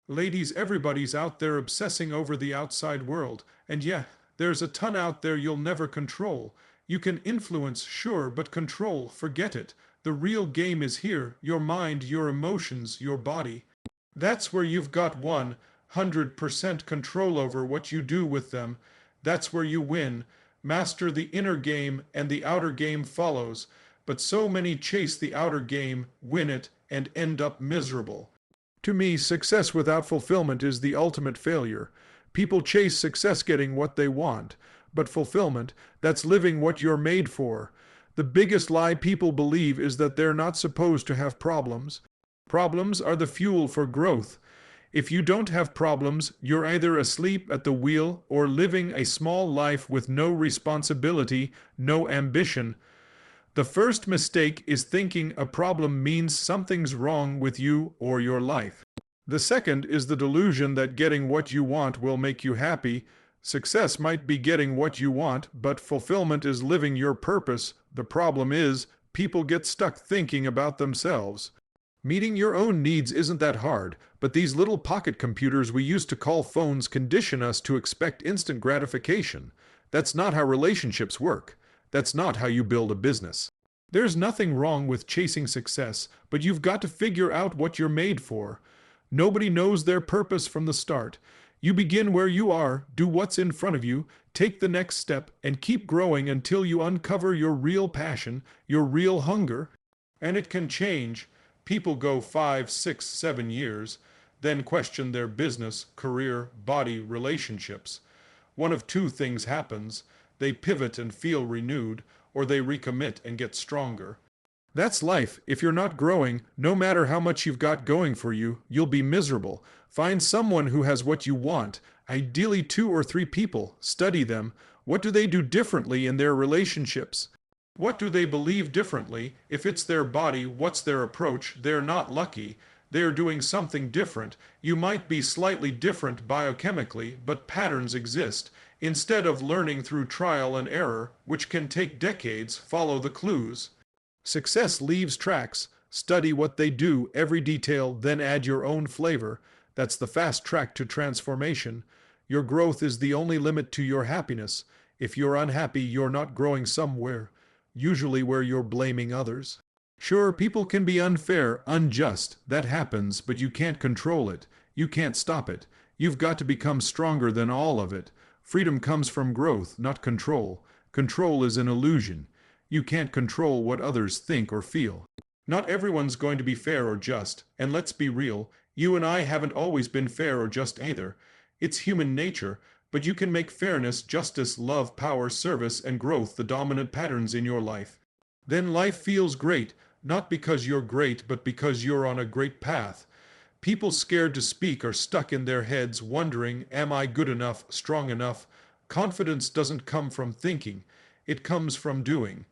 Ladies, everybody's out there obsessing over the outside world, and yeah, there's a ton out there you'll never control. You can influence, sure, but control, forget it. The real game is here, your mind, your emotions, your body. That's where you've got 100% control over what you do with them. That's where you win. Master the inner game, and the outer game follows. But so many chase the outer game, win it, and end up miserable. To me, success without fulfillment is the ultimate failure. People chase success getting what they want, but fulfillment, that's living what you're made for. The biggest lie people believe is that they're not supposed to have problems. Problems are the fuel for growth. If you don't have problems, you're either asleep at the wheel or living a small life with no responsibility, no ambition. The first mistake is thinking a problem means something's wrong with you or your life. The second is the delusion that getting what you want will make you happy. Success might be getting what you want, but fulfillment is living your purpose. The problem is, people get stuck thinking about themselves. Meeting your own needs isn't that hard, but these little pocket computers we used to call phones condition us to expect instant gratification. That's not how relationships work. That's not how you build a business. There's nothing wrong with chasing success, but you've got to figure out what you're made for. Nobody knows their purpose from the start. You begin where you are, do what's in front of you, take the next step, and keep growing until you uncover your real passion, your real hunger. And it can change. People go 5, 6, 7 years, then question their business, career, body, relationships. One of two things happens. They pivot and feel renewed, or they recommit and get stronger. That's life. If you're not growing, no matter how much you've got going for you, you'll be miserable. Find someone who has what you want, ideally 2 or 3 people. Study them. What do they do differently in their relationships? What do they believe differently? If it's their body, what's their approach? They're not lucky. They're doing something different. You might be slightly different biochemically, but patterns exist. Instead of learning through trial and error, which can take decades, follow the clues. Success leaves tracks. Study what they do, every detail, then add your own flavor. That's the fast track to transformation. Your growth is the only limit to your happiness. If you're unhappy, you're not growing somewhere, usually where you're blaming others. Sure, people can be unfair, unjust. That happens, but you can't control it. You can't stop it. You've got to become stronger than all of it. Freedom comes from growth, not control. Control is an illusion. You can't control what others think or feel. Not everyone's going to be fair or just, and let's be real, you and I haven't always been fair or just either. It's human nature, but you can make fairness, justice, love, power, service, and growth the dominant patterns in your life. Then life feels great, not because you're great, but because you're on a great path. People scared to speak are stuck in their heads wondering, am I good enough, strong enough? Confidence doesn't come from thinking, it comes from doing.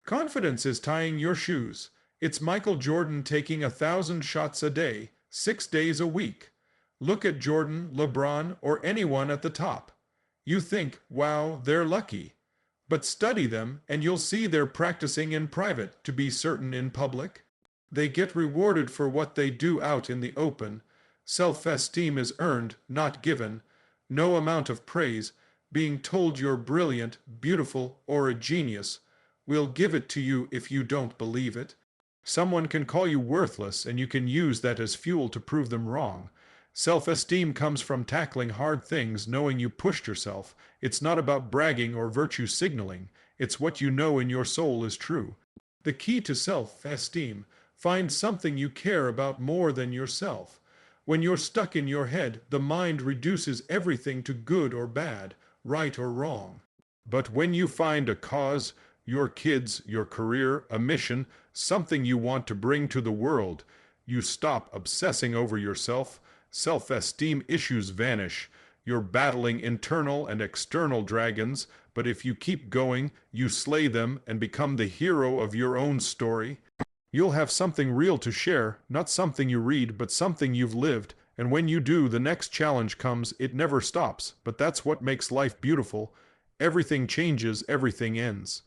Confidence is tying your shoes. It's Michael Jordan taking 1,000 shots a day, 6 days a week. Look at Jordan, LeBron, or anyone at the top. You think, wow, they're lucky. But study them, and you'll see they're practicing in private to be certain in public. They get rewarded for what they do out in the open. Self-esteem is earned, not given. No amount of praise, being told you're brilliant, beautiful, or a genius, will give it to you if you don't believe it. Someone can call you worthless, and you can use that as fuel to prove them wrong. Self-esteem comes from tackling hard things, knowing you pushed yourself. It's not about bragging or virtue signaling. It's what you know in your soul is true. The key to self-esteem: find something you care about more than yourself. When you're stuck in your head, the mind reduces everything to good or bad, right or wrong. But when you find a cause, your kids, your career, a mission, something you want to bring to the world, you stop obsessing over yourself. Self-esteem issues vanish. You're battling internal and external dragons, but if you keep going, you slay them and become the hero of your own story. You'll have something real to share, not something you read, but something you've lived. And when you do, the next challenge comes. It never stops, but that's what makes life beautiful. Everything changes, everything ends.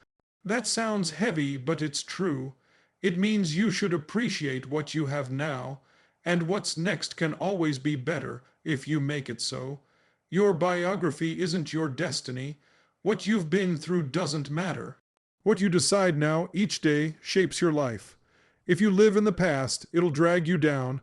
That sounds heavy, but it's true. It means you should appreciate what you have now, And what's next can always be better if you make it so. Your biography isn't your destiny. What you've been through doesn't matter. What you decide now each day shapes your life. If you live in the past, it'll drag you down.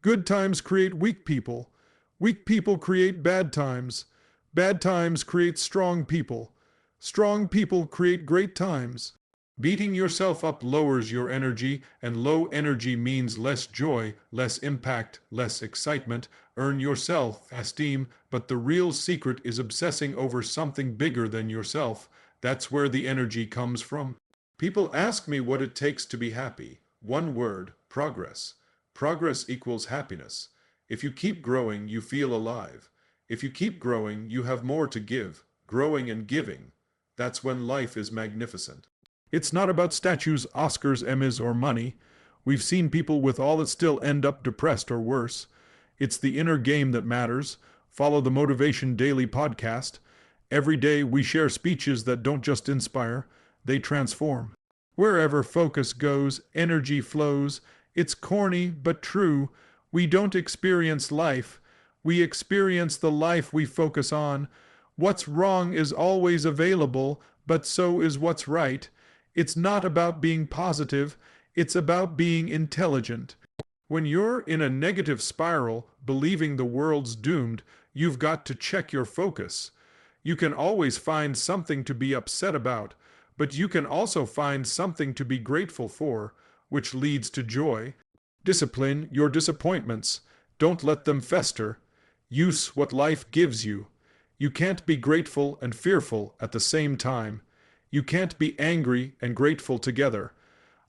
Good times create weak people. Weak people create bad times. Bad times create strong people. Strong people create great times. Beating yourself up lowers your energy, and low energy means less joy, less impact, less excitement. Earn your self-esteem, but the real secret is obsessing over something bigger than yourself. That's where the energy comes from. People ask me what it takes to be happy. One word: progress. Progress equals happiness. If you keep growing, you feel alive. If you keep growing, you have more to give. Growing and giving. That's when life is magnificent. It's not about statues, Oscars, Emmys, or money. We've seen people with all that still end up depressed or worse. It's the inner game that matters. Follow the Motivation Daily podcast. Every day we share speeches that don't just inspire, they transform. Wherever focus goes, energy flows. It's corny but true. We don't experience life. We experience the life we focus on. What's wrong is always available, but so is what's right. It's not about being positive, it's about being intelligent. When you're in a negative spiral, believing the world's doomed, you've got to check your focus. You can always find something to be upset about, but you can also find something to be grateful for, which leads to joy. Discipline your disappointments. Don't let them fester. Use what life gives you. You can't be grateful and fearful at the same time. You can't be angry and grateful together.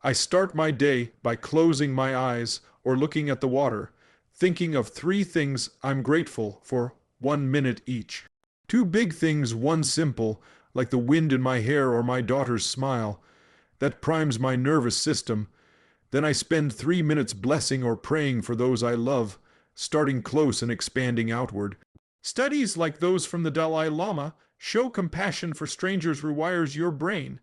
I start my day by closing my eyes or looking at the water, thinking of 3 things I'm grateful for 1 minute each. 2 big things, 1 simple, like the wind in my hair or my daughter's smile. That primes my nervous system. Then I spend 3 minutes blessing or praying for those I love, starting close and expanding outward. Studies like those from the Dalai Lama show compassion for strangers rewires your brain.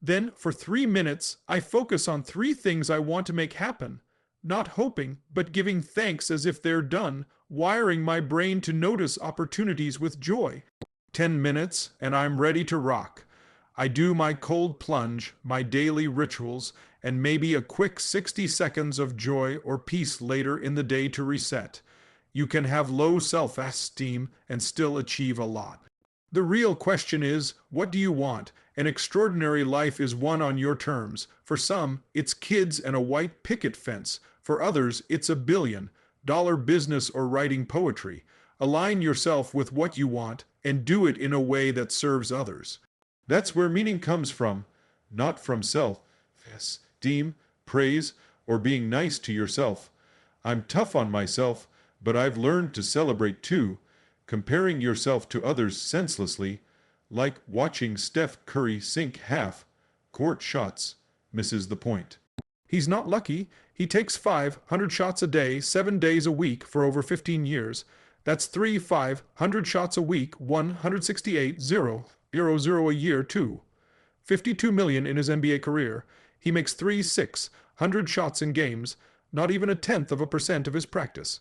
Then, for 3 minutes, I focus on 3 things I want to make happen. Not hoping, but giving thanks as if they're done, wiring my brain to notice opportunities with joy. 10 minutes, and I'm ready to rock. I do my cold plunge, my daily rituals, and maybe a quick 60 seconds of joy or peace later in the day to reset. You can have low self-esteem and still achieve a lot. The real question is, what do you want? An extraordinary life is won on your terms. For some, it's kids and a white picket fence. For others, it's $1 billion, business or writing poetry. Align yourself with what you want and do it in a way that serves others. That's where meaning comes from, not from self-esteem, praise, or being nice to yourself. I'm tough on myself, but I've learned to celebrate too. Comparing yourself to others senselessly, like watching Steph Curry sink half-court shots, misses the point. He's not lucky. He takes 500 shots a day, 7 days a week for over 15 years. That's 500 shots a week, 168,000 a year too. 52 million in his NBA career. He makes 600 shots in games, not even 0.1% of his practice.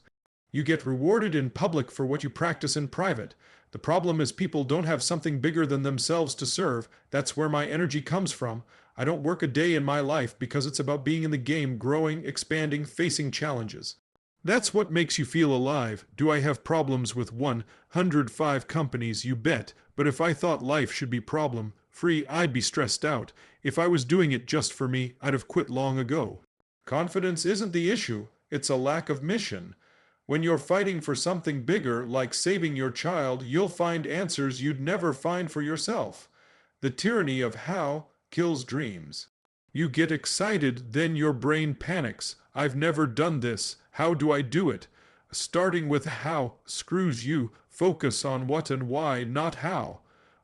You get rewarded in public for what you practice in private. The problem is people don't have something bigger than themselves to serve. That's where my energy comes from. I don't work a day in my life because it's about being in the game, growing, expanding, facing challenges. That's what makes you feel alive. Do I have problems with 105 companies? You bet. But if I thought life should be problem-free, I'd be stressed out. If I was doing it just for me, I'd have quit long ago. Confidence isn't the issue. It's a lack of mission. When you're fighting for something bigger, like saving your child, you'll find answers you'd never find for yourself. The tyranny of how kills dreams. You get excited, then your brain panics. I've never done this. How do I do it? Starting with how screws you. Focus on what and why, not how.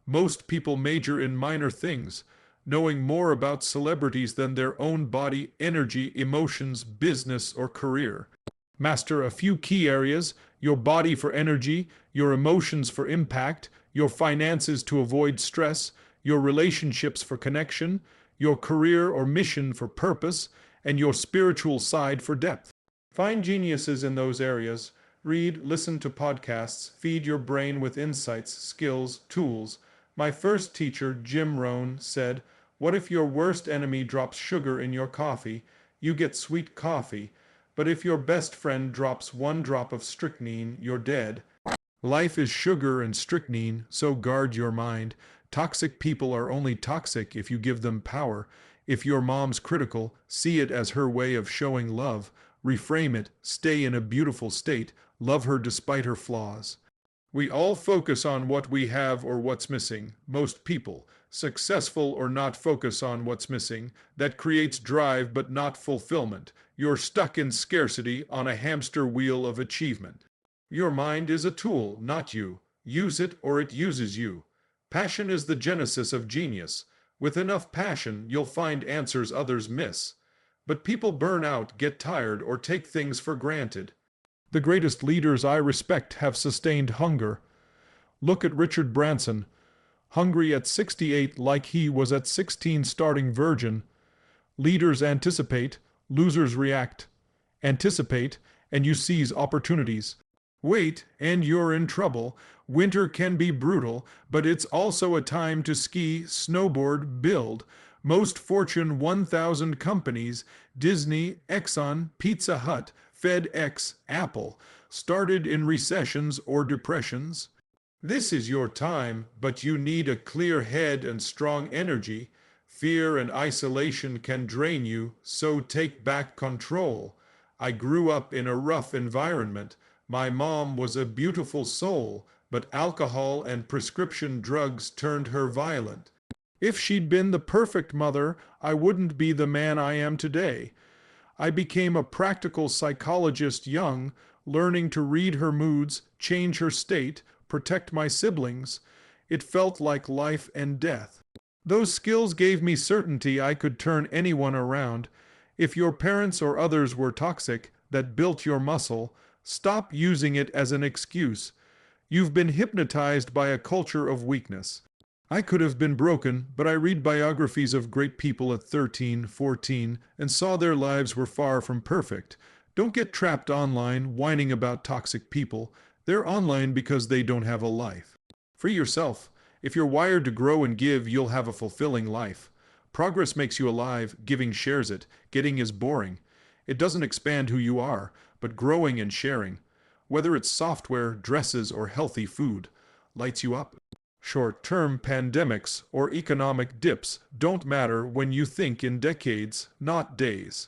Most people major in minor things, knowing more about celebrities than their own body, energy, emotions, business, or career. Master a few key areas: your body for energy, your emotions for impact, your finances to avoid stress, your relationships for connection, your career or mission for purpose, and your spiritual side for depth. Find geniuses in those areas. Read, listen to podcasts, feed your brain with insights, skills, tools. My first teacher, Jim Rohn, said, "What if your worst enemy drops sugar in your coffee? You get sweet coffee. But if your best friend drops one drop of strychnine, you're dead." Life is sugar and strychnine, so guard your mind. Toxic people are only toxic if you give them power. If your mom's critical, see it as her way of showing love. Reframe it, stay in a beautiful state, love her despite her flaws. We all focus on what we have or what's missing. Most people, successful or not, focus on what's missing. That creates drive but not fulfillment. You're stuck in scarcity on a hamster wheel of achievement. Your mind is a tool, not you. Use it or it uses you. Passion is the genesis of genius. With enough passion, you'll find answers others miss. But people burn out, get tired, or take things for granted. The greatest leaders I respect have sustained hunger. Look at Richard Branson, hungry at 68 like he was at 16 starting virgin. Leaders anticipate, losers react. Anticipate, and you seize opportunities. Wait, and you're in trouble. Winter can be brutal, but it's also a time to ski, snowboard, build. Most Fortune 1000 companies, Disney, Exxon, Pizza Hut, FedEx, Apple, started in recessions or depressions. This is your time, but you need a clear head and strong energy. Fear and isolation can drain you, so take back control. I grew up in a rough environment. My mom was a beautiful soul, but alcohol and prescription drugs turned her violent. If she'd been the perfect mother, I wouldn't be the man I am today. I became a practical psychologist young, learning to read her moods, change her state, protect my siblings. It felt like life and death. Those skills gave me certainty I could turn anyone around. If your parents or others were toxic, that built your muscle, stop using it as an excuse. You've been hypnotized by a culture of weakness. I could have been broken, but I read biographies of great people at 13, 14, and saw their lives were far from perfect. Don't get trapped online whining about toxic people. They're online because they don't have a life. Free yourself. If you're wired to grow and give, you'll have a fulfilling life. Progress makes you alive, giving shares it. Getting is boring. It doesn't expand who you are, but growing and sharing, whether it's software, dresses, or healthy food, lights you up. Short-term pandemics or economic dips don't matter when you think in decades, not days.